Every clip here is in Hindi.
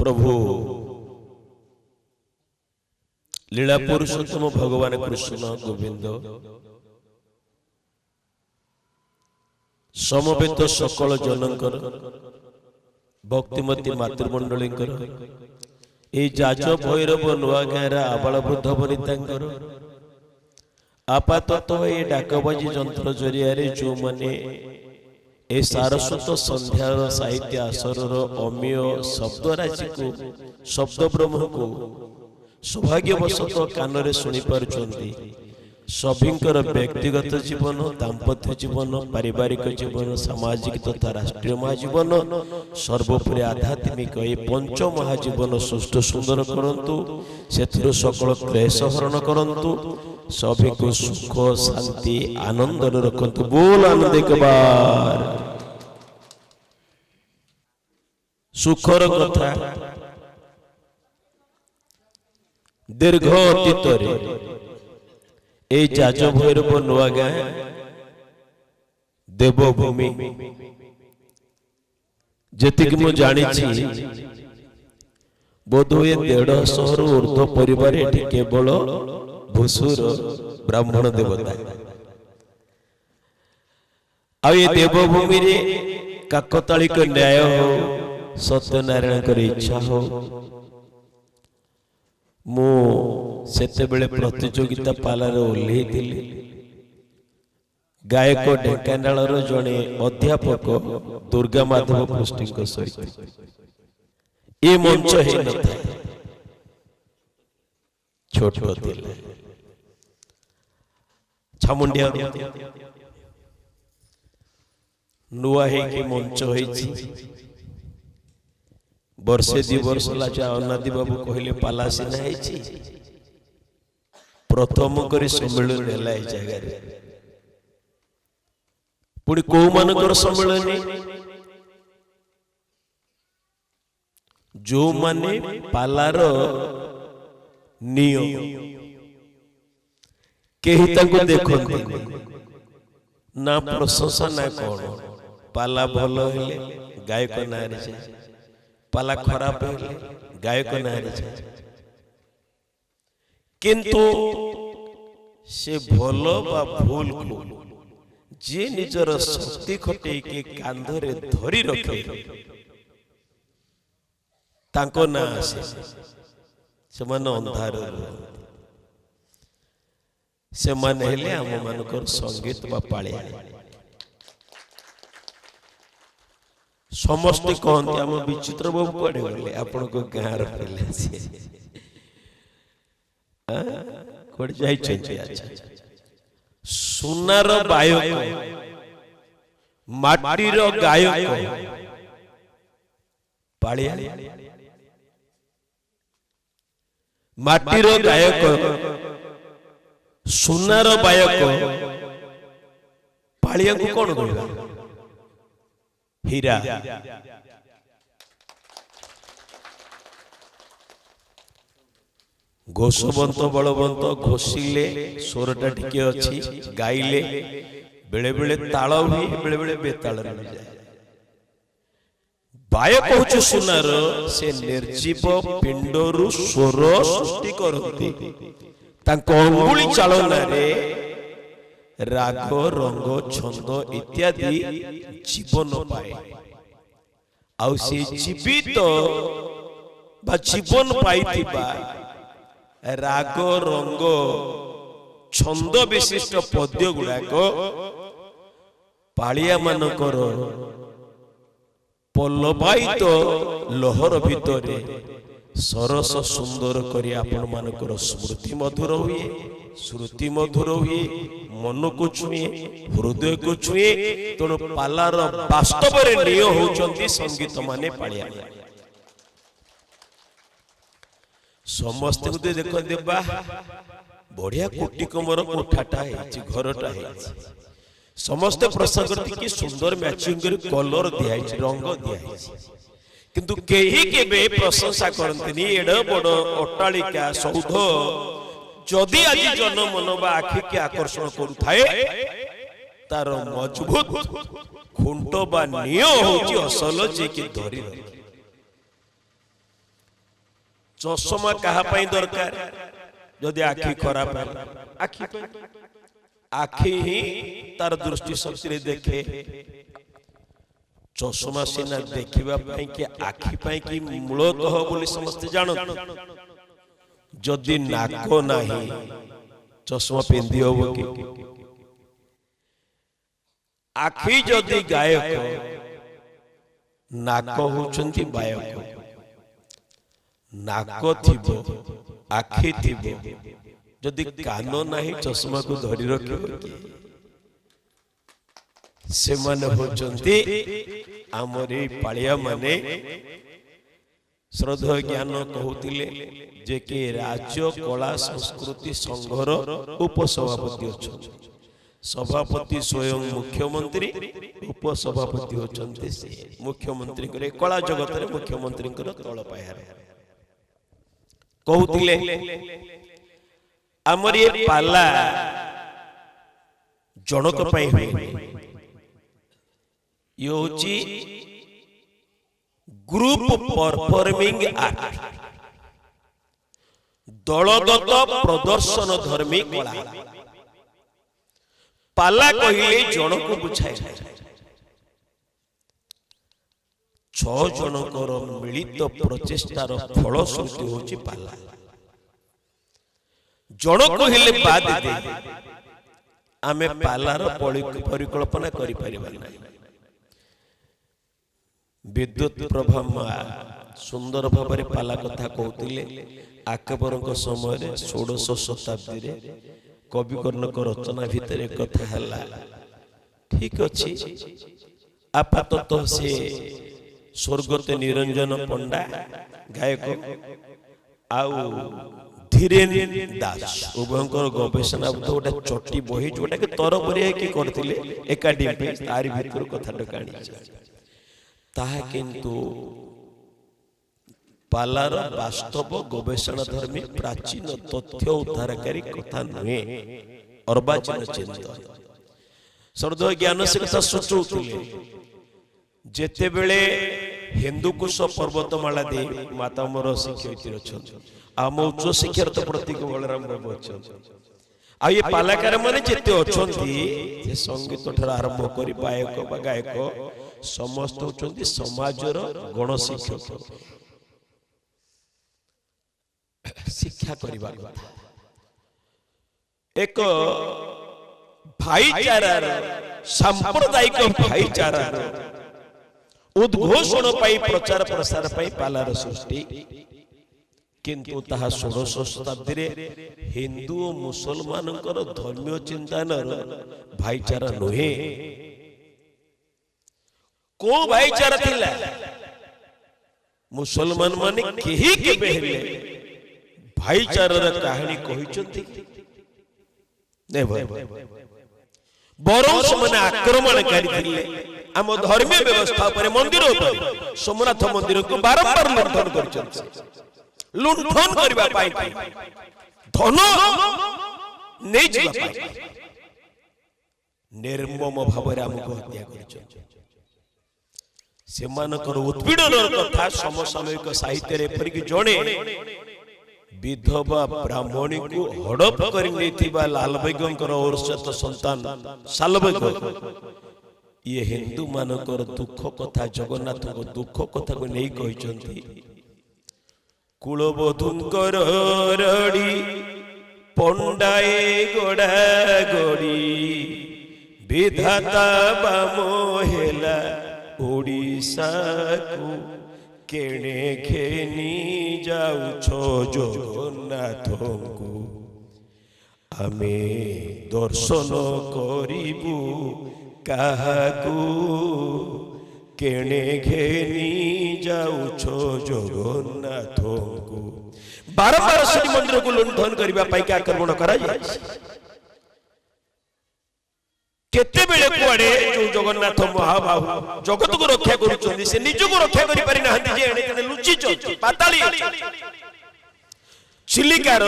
प्रभु लीला पुरुषोत्तम भगवान कृष्ण गोविंद समवेत सकल जनकर भक्तिमती मातृमंडलींकर ए जाज भैरव नुआ गाँव आबाल वृद्ध वनितांकर आपाततः ये डाकबाजी जंत्र जरिया जो माने ए सारस्वत संध्यार साहित्य आसर अमीय शब्दराशि को शब्द ब्रह्म को सौभाग्यवशत कान शुणी पारुचंती सभिंकर व्यक्तिगत जीवन दाम्पत्य जीवन पारिवारिक जीवन सामाजिक तथा राष्ट्रीय महाजीवन सर्वोपरि आध्यात्मिक ये पंच महाजीवन सुष्ठु सुंदर करंतु सेथिरु सकल क्लेश हरण करंतु सभी को सुख शांति आनंद रखंतु। बोल आनंद एक बार सुखर कथा दीर्घ अतीत ए जाज भैरव नुआ गाँ देवभूमि जी मु जानी बोधहुए 150 ऊर्ध्व परिवार एटी केवल भूसुर ब्राह्मण देवता आ ये देवभूमि रे काकतालिक न्याय हो सत्यनारायण इच्छा हो मु सेते बेले प्रतियोगिता पालार ओल्हे दिली गायक ढेंकानाल जड़े अध्यापक दुर्गा माधव पृष्टि सहित ये मंच है छोट छामुंडिया नुआ है कि मंच है वर्षे 2 वर्ष लाचा अनादि बाबू कहले पाला सिना है प्रथम करी सम्मेलन है जगह पुणी कौ मानकर सम्मेलन जो माने पालार नियम केही ताको देखंती ना प्रशंसा ना कौन पाला भल हेले गायक नारे जाए पाला खराब हेले गायक नारे जाए किंतु से भल बा भूल को जे निजर शक्ति खटे के कांधरे धरी रखे तांको ना आसे से मन अंधार से मन हेले आम मानकर संगीत बा पाळिया समस्त कहते आम विचित्र बाबू कड़े गले आपण को गाँव रखले कड़े जाई अच्छा सुनार बायक माटीर गायक पाळिया माटीर गायक सुनार बायक पाळिया को कौन कहबा हीरा घोषवंत बलवंत घोषिले स्वरटा टिके अच्छी गाइले बेले बेले ताल हुए बेले बेले बेताल जाए बायक होछु सुनार से निर्जीव पिंडरु स्वर सृष्टि करते तांको अंगुली चालना रे राग रंग छंद इत्यादि जीवन पाए आउ से जीवित बा जीवन पाइथिबा राग रंग छंद विशिष्ट पद्य गुड़ाक पालिया मानकर पल्लवायित लहर भितर सरस सुंदर करी आपण मानकर स्मृति मधुर हुए श्रुति मधुर हुए मन को छुए हृदय को छुए तेणु पालार वास्तव निय होचंती संगीत माने पालिया समस्त को देख देबा बढ़िया कोटि कमर कोठाटा है घरटा है समस्त प्रसंग की सुंदर मैचिंग कलर दिया रंग दिया किंतु केही केबे प्रशंसा करंतनी एड बड़ अट्टालिका सौध जदि आज जन मन बा आखि के आकर्षण करुथाए तार मजबूत खुंट बा निय होची असल जे कि धरी चषमा कहा दरकार जदि आखि खराब आखि आखि ही तार दृष्टि शक्ति देखे चषमा सीना देखा कि आखि कि मूलतः बोली समस्ते जानत जदि नाक नाही चषमा पिंधि हम कि आखि जदि गायक नाक होचंती बायक नाक थिबो आखि थिबो जदि कान नाही चषमा को धरी रखिबो से माने होचंती आमरी पालिया माने श्रद्धा ज्ञान कहूतिले जे कि राज्य कला संस्कृति संघर उपसभापति अछन सभापति स्वयं मुख्यमंत्री उपसभापति होचंती से मुख्यमंत्री करे कला जगत रे मुख्यमंत्री कर तळ पायार कहूतिले आमरी पाला जनक पई होई योची ग्रुप परफॉर्मिंग आर्ट दलगत प्रदर्शन धर्मी कला पाला कहिले जन को बुझाए 6 जनकर मिलित प्रचेष्टार फलश्रुति होची पाला जन कहिले बाद दे आमे पालार परिकल्पना करि परिबा नाही विद्युत प्रभा सुंदर भाव पाला कथा कहते आकबर समय 16 शताब्दी रे कवि कर्णक रचना भितर कथा है ठीक अच्छी आपाततः से स्वर्गत निरंजन पंडा गायक आउ धीरेन्द्र दास उभयंकर गवेषणा गोटे चटी बही जोटा कि तरबरिया कि करते एकाडेमी तारी भीतर कथा काणी ताहा किंतु पालार वास्तव गवेषणा धर्मी प्राचीन तथ्य उद्धारकारी कथा नुहे अर्वाचीन चिंतन श्रद्धा ज्ञान से कथा सूचौले जेते बेले हिंदुकुश पर्वतमाला दे माता मोर शिक्षयित्री अच्छा आम उच्च शिक्षार तो प्रतीक बलराम बाबू अच्छा आ ये पालाकार माने जेते अछंती से संगीत ठार आरंभ करी गायक बा गायक समस्त होचंती समाजर गण शिक्षक शिक्षा करबा कथा एक भाईचारार सांप्रदायिक भाईचारार उद्घोषण पाई प्रचार प्रसार पाई पालार सृष्टि किंतु ताहा 16 शताब्दी रे हिंदू और मुसलमान धर्मीय चिंतनर भाईचारा नुहे को भाईचारा थिला मुसलमान माने केही के बेहले भाईचारार कहानी कहिचंती नै भाई बरौस माने आक्रमणकारी थिले आम धर्मीय व्यवस्था पर मंदिर पर सोमनाथ मंदिर को बारंबार लुंठन करचंती लुंठन करबा पाई धन नै जिबा पाई निर्मम भाବରେ ଆମକୁ हत्या करचंती सेमानकर उत्पीड़नर कथा समसामयिक साहित्य रे परिक जणे विधवा ब्राह्मणी को हड़प कर लाल बेगमकर औरसत संतान सालबेग ये हिंदू मानकर दुख कथा जगन्नाथ को दुख कथा को नहीं कहिचंती कुलबधुंकर रड़ी पंडाए गोड़ा गोड़ी विधाता बामो हेला ओडिशा को केणे घेनी जाउछो जगन्नाथ को आमे दर्शन करिबु काहाकू केणे घेनी जाउछो जगन्नाथ को बारंबार श्री मंदिर को लुंठन करबा पाई के आक्रमण करा जाय केते बेले कुआडे जो जगन्नाथ महाबाहु जगत को रक्षा करूछन से निज को रक्षा करि पारि नाहंती जे एने कने लुचि छ पाताली चिलिकार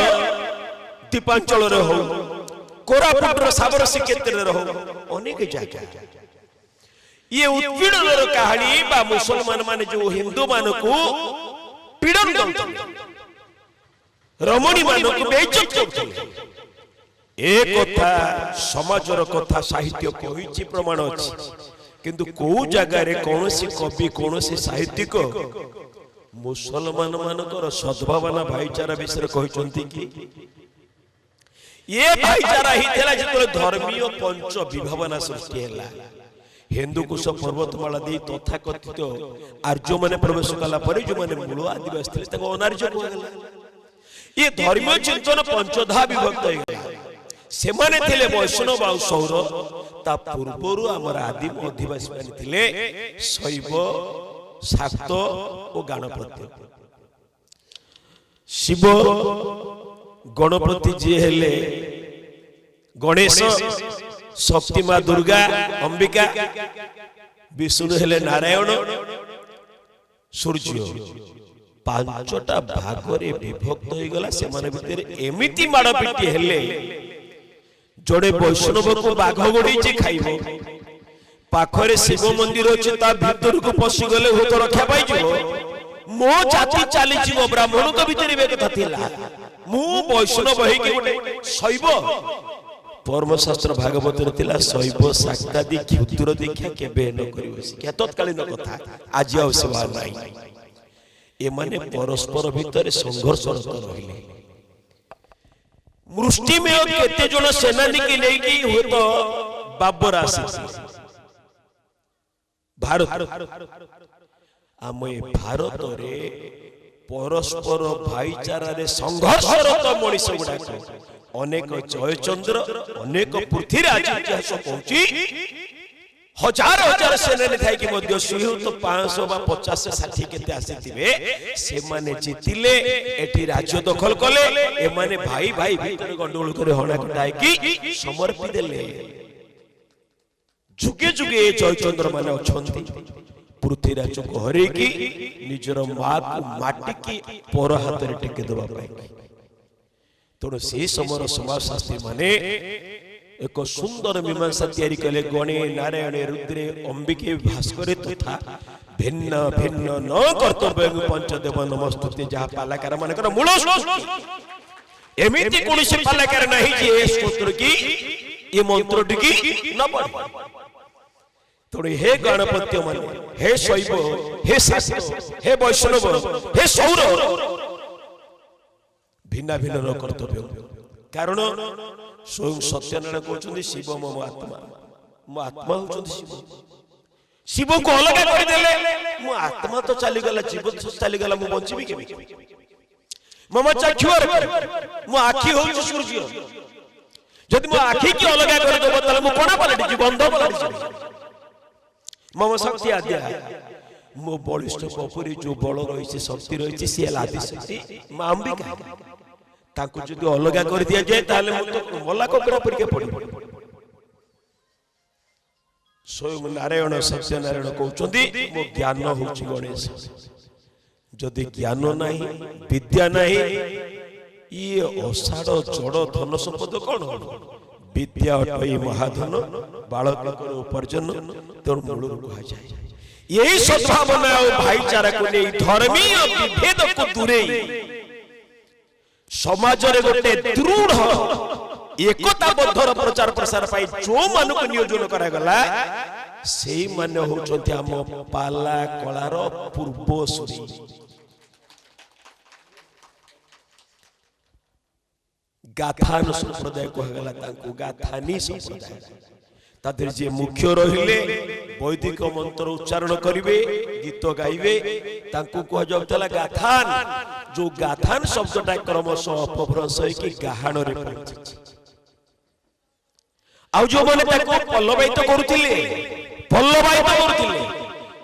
दीपांचल रे हो कोरापुट रो साबर श्रीक्षेत्र रे हो अनेक जगह ये उत्पीड़न कहानी बा मुसलमान माने जो हिंदू मान को पीड़न करते रमणी मानक बेइज्जत करथिले ए कथा समाजर कथा साहित्य कहिछि प्रमाण अछि किंतु को जगह रे कोनोसी कवि कोनोसी साहित्यिक मुसलमान मानकर सद्भावना भाईचारा विषय कहिसंती कि ये भाईचारा ही थिला जेतले धर्मीय पंच विभावना सृष्टि हैला हिंदू कुश पर्वतमाला दे तथाकथित आर्य माने प्रवेश कला पर जो माने मूल आदिवासी थिले तको अनार्य को गेला ये धर्मीय चिंतन पंचधा विभक्त हो गेला से माने थिले वैष्णव आ सौर ता पूर्वरु हमर आदिम आदिवासी माने थिले शैव शाक्त और गणपति शिव गणपति जी हेले गणेश शक्ति मां दुर्गा अंबिका विष्णु हेले नारायण सूर्य पांचटा भागरे विभक्त हो गला से माने भितर एमिति माड़पिटी हेले जोड़े वैष्णव को बाघ गोड़ी खाइबो पाखरे शिव मंदिर अछि ता भीतर को पसी गले हो तो रक्षा पाई जिवो मो जाति चाली जीव ब्राह्मण तो भीतर बे कथा थिला मु वैष्णव हे कि गोटे शैव परम शास्त्र भागवत रे थिला शैव शाक्तादि क्षुद्र दीक्षा केबे न करिवो क्या तत्कालीन कथा आज आवश्यक नाही ए माने परस्पर भीतर संघर्षरत रहिले मुष्टि में केते जण सेनानी के लेकी हो तो बाबर आसी भारत आम भारत रे परस्पर भाईचारा रे संघर्षरत मनीष गुड़ाक अनेक जयचंद्र अनेक पृथ्वीराज इतिहास कहूची हजार हजार सेनानी थाई कि मध्य सुहिउ तो 500 बा 50 60 केते आसीथिबे से माने जितिले एठी राज्य दखल कले ए माने भाई भाई भीतर गंडोल करे हणा कटाय कि समर्पि देले जुगे जुगे जयचंद्र माने अछंती पृथ्वीराज को हरे की निजर मां को माटी की पर हाथ रे टेके देबा पाई तोड़ से समर समाज शास्त्री माने एक सुंदर मीमांसा तैयारी कले गणे नारायण रुद्रे अंबिके भास्करे तथा भिन्न भिन्न न कर्तव्य पंचदेव नमस्तुते जहा पालाकार मानकर मूल एमिति कोनसे पालाकार नाही जे स्तोत्र की ये मंत्र की न पढ़ तोड़े हे गणपत्य मन हे शैव हे शाक्त हे वैष्णव हे सौर भिन्न भिन्न न कर्तव्य कारण स्वयं सत्यनारायण कहते शिव मो आत्मा होचंदी शिव शिव को अलग कर देले मो आत्मा तो चली गला जीव तो चली गला मो बंचीबी केबे मम चक्षुर मो आखी होच सूर्य जदि मो आखी की अलग कर देबो तले मो कोना पलटि जी बंध पलटि मम शक्ति आद्या मो बलिष्ठ कपुरी जो बल रही शक्ति रही सी आदि शक्ति मां अंबिका ताकू जदि अलगा कर दिया जाए ताले मु तो मल्ला ककड़ा परिके पड़ी स्वयं नारायण सत्यनारायण कहउचंदी मो ज्ञान होउची गणेश जदि ज्ञान नाही विद्या नाही ये असाड़ जड़ धन संपद कौन विद्या अटई महाधन बालक उपार्जन तोर मूल कहा जाए यही सद्भावना और भाईचारा को नहीं धर्मीय विभेद को दूरे समाज रे गोटे दृढ़ एकताबद्धर प्रचार प्रसार पाई जो मान को नियोजन करा गला सेही माने होचंती हम पाला कलार पूर्वसूरी गाथान संप्रदाय कहगला तांको गाथानी संप्रदाय तादेर जे मुख्य रहिले वैदिक मंत्र उच्चारण करिवे गीत गाइबे तांको कह जाउतला गाथान जो गाथान शब्दटा क्रमश अपभ्रंश की गाहाण रे पहुंची आ जो माने ताको पल्लवायित करूथिले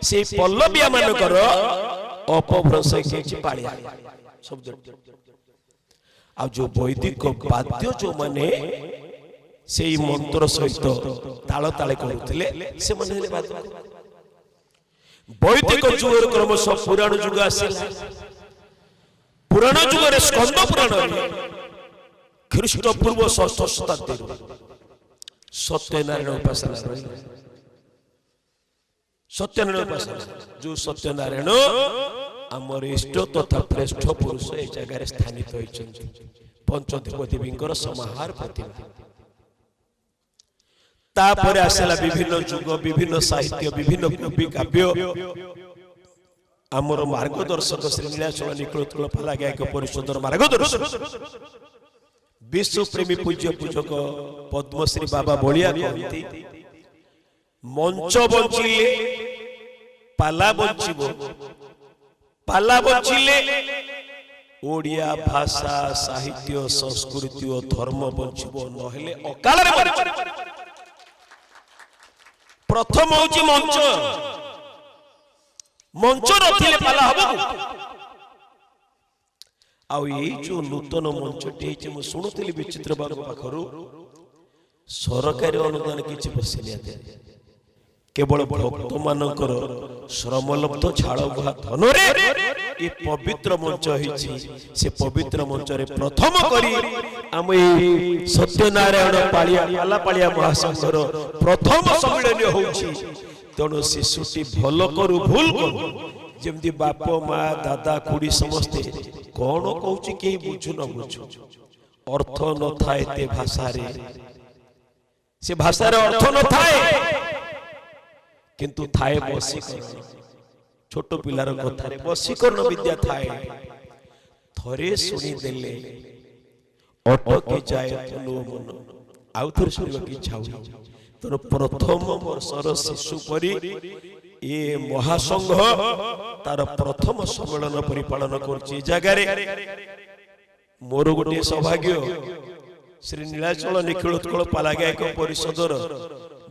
से पल्लविया मानकर अपभ्रंश की पाळिया शब्द आ जो वैदिक वाद्य जो माने से मंत्र सहित ताल ताले करुथिले से माने हेले वाद्य वैदिक जुगर क्रमश पुराण जुग आसिला पुराण जुगर स्कंद पुराण ख्रीष्ट पूर्व 6th शताब्दी सत्यनारायण उपासना सत्यनारायण उपासना जो सत्यनारायण आमर इष्ट तथा श्रेष्ठ पुरुष ए जगह स्थानित होइछन्ति पंचदेव देवींकर समाहार प्रतिभा तापर आसला विभिन्न युग विभिन्न साहित्य विभिन्न कवि काव्य आमर मार्गदर्शक श्री नीलाचल निकुल पाला गायक परिषदर मार्गदर्शक विश्व प्रेमी पूज्य पूजक पद्मश्री बाबा बलिया कहती मंच बंचिले पाला बंचिबो पाला बंचिले ओडिया भाषा साहित्य संस्कृति और धर्म बंचिबो नहेले अकाल रे मरिबो प्रथम होची मंच मंच नथिले पाला हबो आउ ये जो नूतन मंचटी जे मु सुनुथिली विचित्र बाबू पाखरु सरकारी अनुदान किछि बसिलिया दे केवल भक्त मानकर श्रमलब्ध झाड़ बुहा धन रे ये पवित्र मंच हिची से पवित्र मंच रे प्रथम करी हम ए सत्यनारायण पालिया पाला पालिया महासंघर प्रथम सम्मेलन होउची तेणु शिशुटी भल करू भूल करू जेमती बाप माँ दादा खुड़ी समस्ते कौन कहूँ कहीं बुझु न बुझु अर्थ न थाए ते भाषा रे से भाषा रे अर्थ न थाए किंतु थाए बसीकरण छोट पिलार कथा रे बसीकरण विद्या थाए थरे सुनी देले अटके जाए तनु मन आउ थरे सुनिबा की इच्छा हुई तो प्रथम वर्षर शिशु परी ये महासंघ तार प्रथम सम्मेलन परिपालन करछि जगार मोर गोटे सौभाग्य श्री नीलाचल निखिल उत्कल पाला गायक परिषदर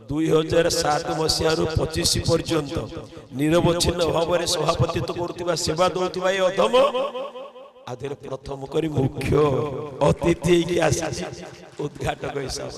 2007 मसीह 25 पर्यंत निरवच्छिन्न भाव में सभापतित्व करुवा सेवा दौथिबा ए अधम आधे प्रथम करी मुख्य अतिथि की आसी उद्घाटक हिसाब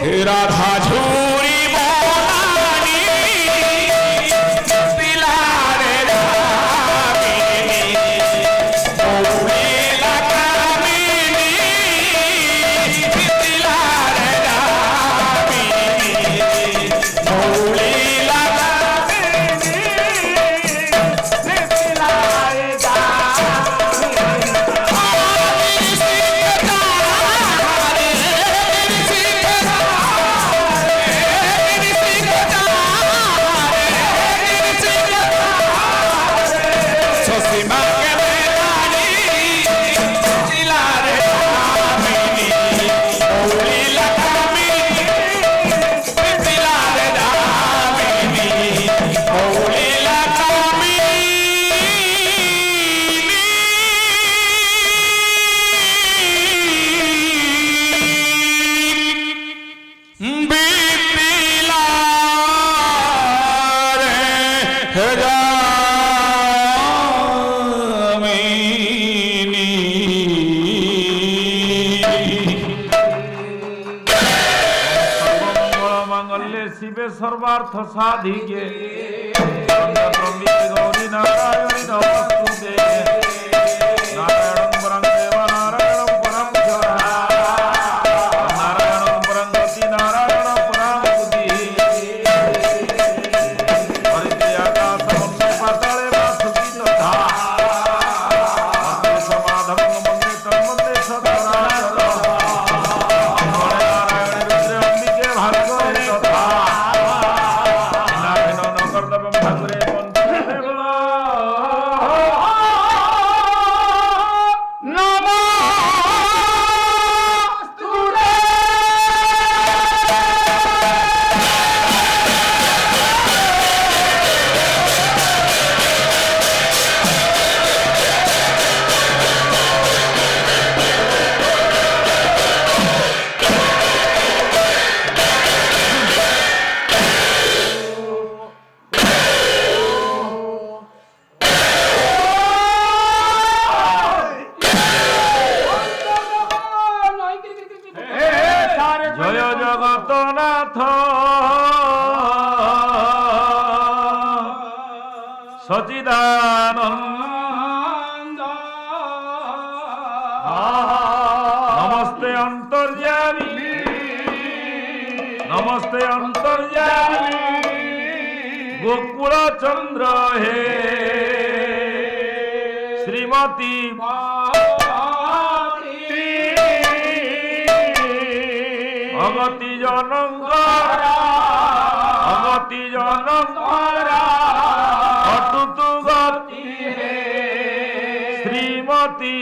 রাধা ঝুরি বনানি পিলারে রামিনী মৌলিলা কামিনী পিলারে রামিনী মৌলিলা কামিনী পিলারে শিবে সর্বার্থ সাধিকে গৌরী নারায়ণী নমস্তুতে নারায়ণং পরং দেব নারায়ণং পরং জ্যোতি নারায়ণং পরং গতি নারায়ণং পরং বুদ্ধি হরিতে আকাশ মন্দ পাতালে বাসুকি তথা মন্দির সমাধবং মন্দির তন্মন্দির সদরাচর নারায়ণী রুদ্রে অম্বিকে ভার্গবে তথা ঠাকুরে জয় জগতনাথ সচিদানন্দ নমস্তে অন্তর্যামী নমস্তে অন্তর্যামী গোকুল চন্দ্র হে শ্রীমতী অগতি জনঙ্গর অগতি জনঙ্গর অটুতু গতি শ্রীমতী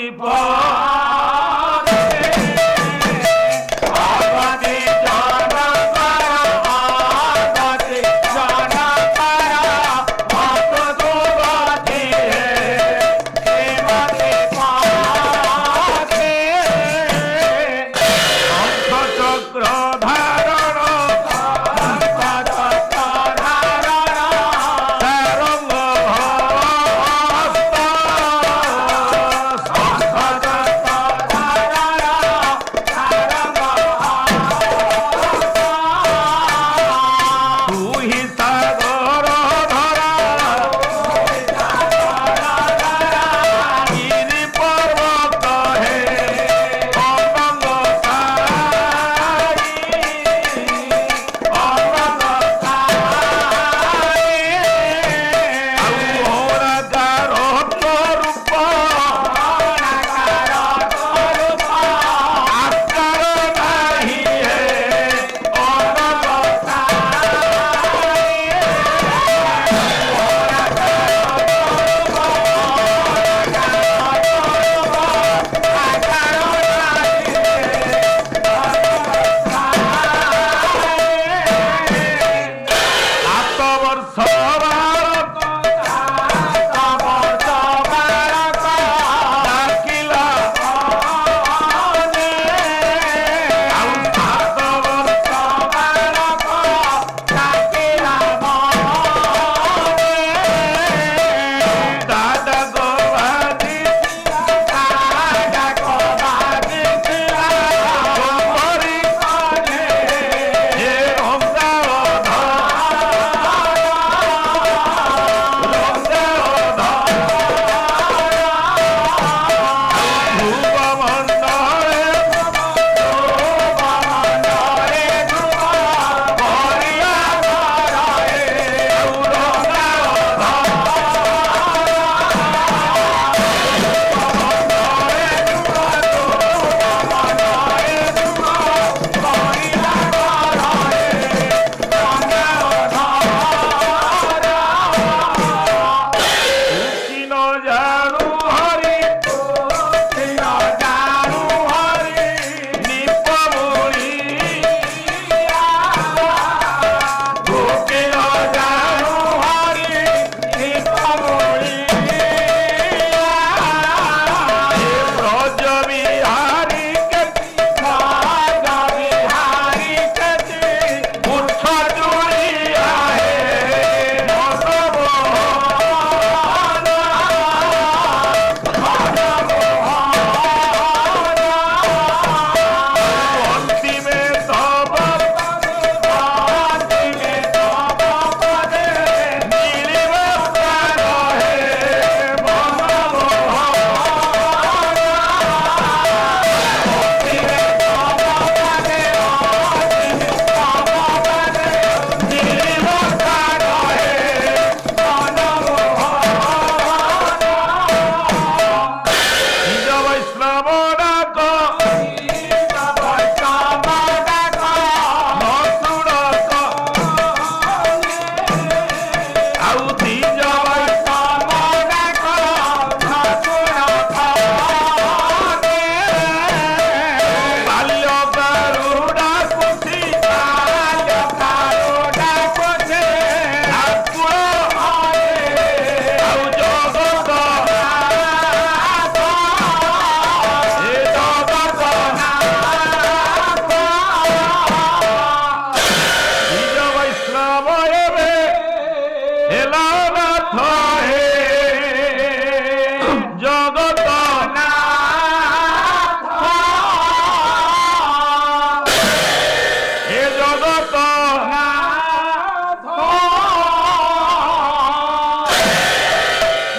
জগত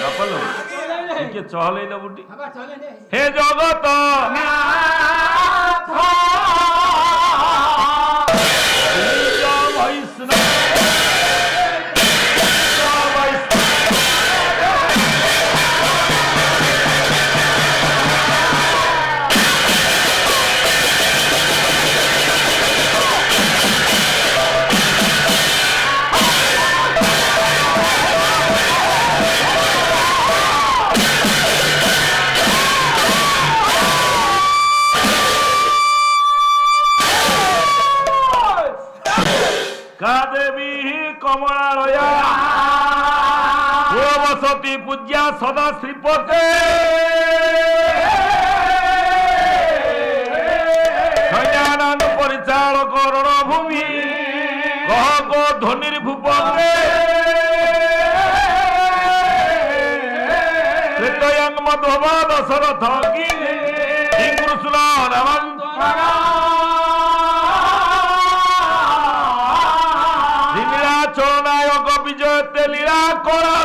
নাপালো কে চলে না বুটি হে জগত দেবী কমলালয়া বসতি পূজ্যা সদা শ্রীপতে সৈন্যানন্দ পরিচালক রণভূমি কহ গো ধনির ভূপঙ্গে ত্রেতয়ং মধবা দশরথ কি কৃষ্ণ রামন্ত চরণায়ক বিজয়তে লীলা করা